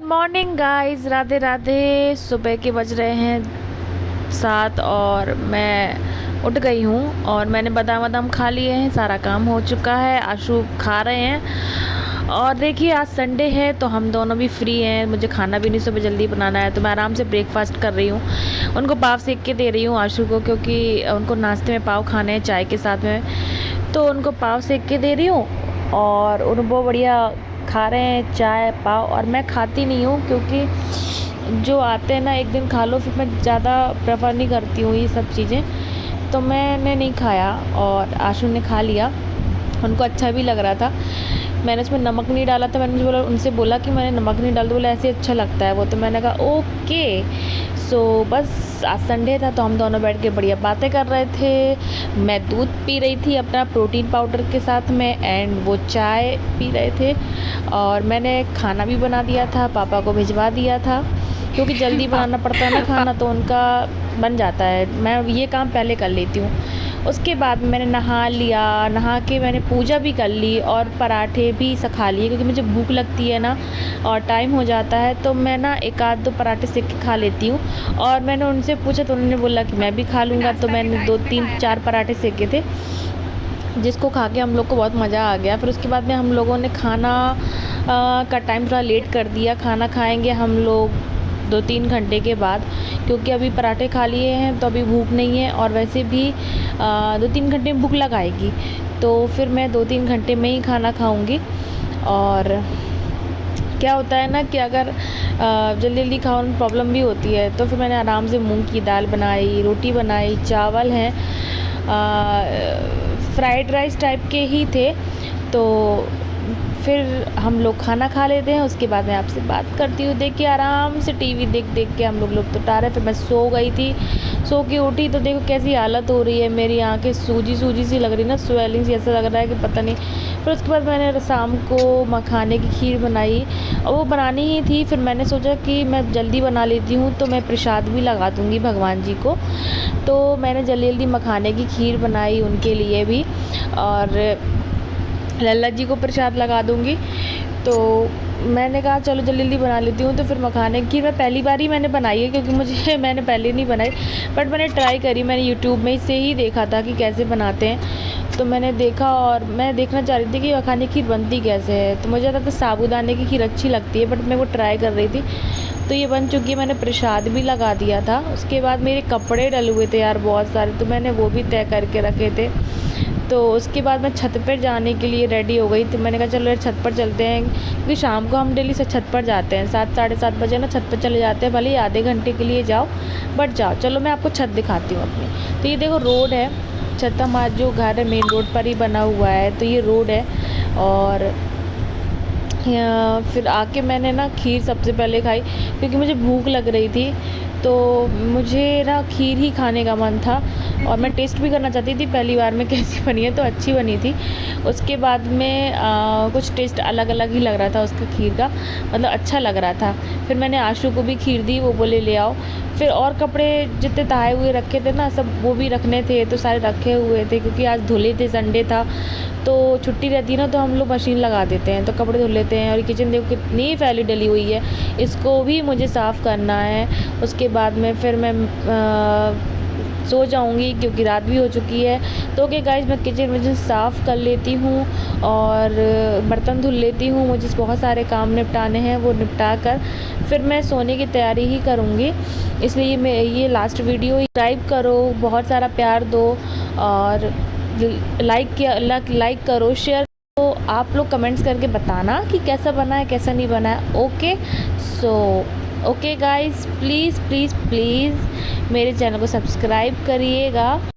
Morning guys, Radhe Radhe. सुबह के बज रहे हैं 7 और मैं उठ गई हूँ और मैंने बादाम वादाम खा लिए हैं। सारा काम हो चुका है। आशु खा रहे हैं और देखिए आज संडे है तो हम दोनों भी फ्री हैं। मुझे खाना भी नहीं सुबह जल्दी बनाना है तो मैं आराम से ब्रेकफास्ट कर रही हूँ। उनको पाव सेक के दे रही हूँ आशु को, क्योंकि उनको नाश्ते में पाव खाने हैं चाय के साथ में, तो उनको पाव सेक के दे रही हूँ और उनको बढ़िया खा रहे हैं चाय पाव। और मैं खाती नहीं हूँ क्योंकि जो आते हैं ना एक दिन खा लो, फिर मैं ज़्यादा प्रेफर नहीं करती हूँ ये सब चीज़ें, तो मैंने नहीं खाया और आशु ने खा लिया। उनको अच्छा भी लग रहा था। मैंने उसमें नमक नहीं डाला था। मैंने बोला, उनसे बोला कि मैंने नमक नहीं डाला, तो बोला ऐसे अच्छा लगता है वो, तो मैंने कहा ओके। सो बस आज संडे था तो हम दोनों बैठ के बढ़िया बातें कर रहे थे। मैं दूध पी रही थी अपना प्रोटीन पाउडर के साथ में एंड वो चाय पी रहे थे। और मैंने खाना भी बना दिया था, पापा को भिजवा दिया था, क्योंकि जल्दी बनाना पड़ता है ना खाना, तो उनका बन जाता है। मैं ये काम पहले कर लेती हूँ। उसके बाद मैंने नहा लिया, नहा के मैंने पूजा भी कर ली और पराठे भी खा लिए, क्योंकि मुझे भूख लगती है ना और टाइम हो जाता है तो मैं ना एक आध दो पराठे सेक के खा लेती हूँ। और मैंने उनसे पूछा तो उन्होंने बोला कि मैं भी खा लूँगा, तो मैंने 2 3 4 पराठे सेके थे, जिसको खा के हम लोग को बहुत मज़ा आ गया। फिर उसके बाद में हम लोगों ने खाना का टाइम थोड़ा लेट कर दिया। खाना खाएंगे हम लोग 2 3 घंटे के बाद, क्योंकि अभी पराठे खा लिए हैं तो अभी भूख नहीं है और वैसे भी 2 3 घंटे में भूख लगाएगी, तो फिर मैं 2 3 घंटे में ही खाना खाऊंगी। और क्या होता है ना कि अगर जल्दी जल्दी खाओ में प्रॉब्लम भी होती है, तो फिर मैंने आराम से मूंग की दाल बनाई, रोटी बनाई, चावल हैं, फ्राइड राइस टाइप के ही थे। तो फिर हम लोग खाना खा लेते हैं। उसके बाद मैं आपसे बात करती हूँ। देखिए आराम से टीवी देख देख के हम लोग तो रहे। फिर मैं सो गई थी, सो के उठी तो देखो कैसी हालत हो रही है, मेरी आंखें सूजी सूजी सी लग रही ना, स्वेलिंग सी, ऐसा लग रहा है कि पता नहीं। फिर उसके बाद मैंने शाम को मखाने की खीर बनाई और वो बनानी ही थी। फिर मैंने सोचा कि मैं जल्दी बना लेती हूँ तो मैं प्रसाद भी लगा दूँगी भगवान जी को, तो मैंने जल्दी जल्दी मखाने की खीर बनाई उनके लिए भी और लल्ला जी को प्रसाद लगा दूँगी। तो मैंने कहा चलो जल्दी जल्दी बना लेती हूँ। तो फिर मखाने की खीर मैं पहली बार ही मैंने बनाई है, क्योंकि मुझे मैंने पहले नहीं बनाई, बट मैंने ट्राई करी। मैंने यूट्यूब में से ही देखा था कि कैसे बनाते हैं, तो मैंने देखा और मैं देखना चाह रही थी कि मखाने की खीर बनती कैसे है। तो मुझे ज़्यादातर साबूदाने की खीर अच्छी लगती है, बट मैं वो ट्राई कर रही थी। तो ये बन चुकी है, मैंने प्रसाद भी लगा दिया था। उसके बाद मेरे कपड़े डले हुए थे यार बहुत सारे, तो मैंने वो भी तय करके रखे थे। तो उसके बाद मैं छत पर जाने के लिए रेडी हो गई। तो मैंने कहा चलो यार छत पर चलते हैं, क्योंकि शाम को हम डेली से छत पर जाते हैं 7 साढ़े 7 बजे ना छत पर चले जाते हैं। भले ही आधे घंटे के लिए जाओ, बट जाओ। चलो मैं आपको छत दिखाती हूँ अपनी। तो ये देखो रोड है, छत हमारा जो घर है मेन रोड पर ही बना हुआ है, तो ये रोड है। और फिर आके मैंने ना खीर सबसे पहले खाई, क्योंकि मुझे भूख लग रही थी, तो मुझे ना खीर ही खाने का मन था और मैं टेस्ट भी करना चाहती थी पहली बार में कैसी बनी है, तो अच्छी बनी थी। उसके बाद में कुछ टेस्ट अलग अलग ही लग रहा था उसका खीर का, मतलब अच्छा लग रहा था। फिर मैंने आशु को भी खीर दी, वो बोले ले आओ। फिर और कपड़े जितने तहाए हुए रखे थे ना सब वो भी रखने थे, तो सारे रखे हुए थे, क्योंकि आज धुले थे, संडे था तो छुट्टी रहती है ना, तो हम लोग मशीन लगा देते हैं तो कपड़े धुल लेते हैं। और किचन देखो कितनी फैली डली हुई है, इसको भी मुझे साफ़ करना है। उसके बाद में फिर मैं सो जाऊंगी, क्योंकि रात भी हो चुकी है। तो ओके गाइस, मैं किचन विचन साफ़ कर लेती हूँ और बर्तन धुल लेती हूँ। मुझे बहुत सारे काम निपटाने हैं, वो निपटा कर फिर मैं सोने की तैयारी ही करूँगी। इसलिए मैं ये लास्ट वीडियो सब्सक्राइब करो, बहुत सारा प्यार दो और लाइक करो, शेयर। तो आप लोग कमेंट्स करके बताना कि कैसा बना है कैसा नहीं बना है। Okay so okay guys, please please please मेरे चैनल को सब्सक्राइब करिएगा।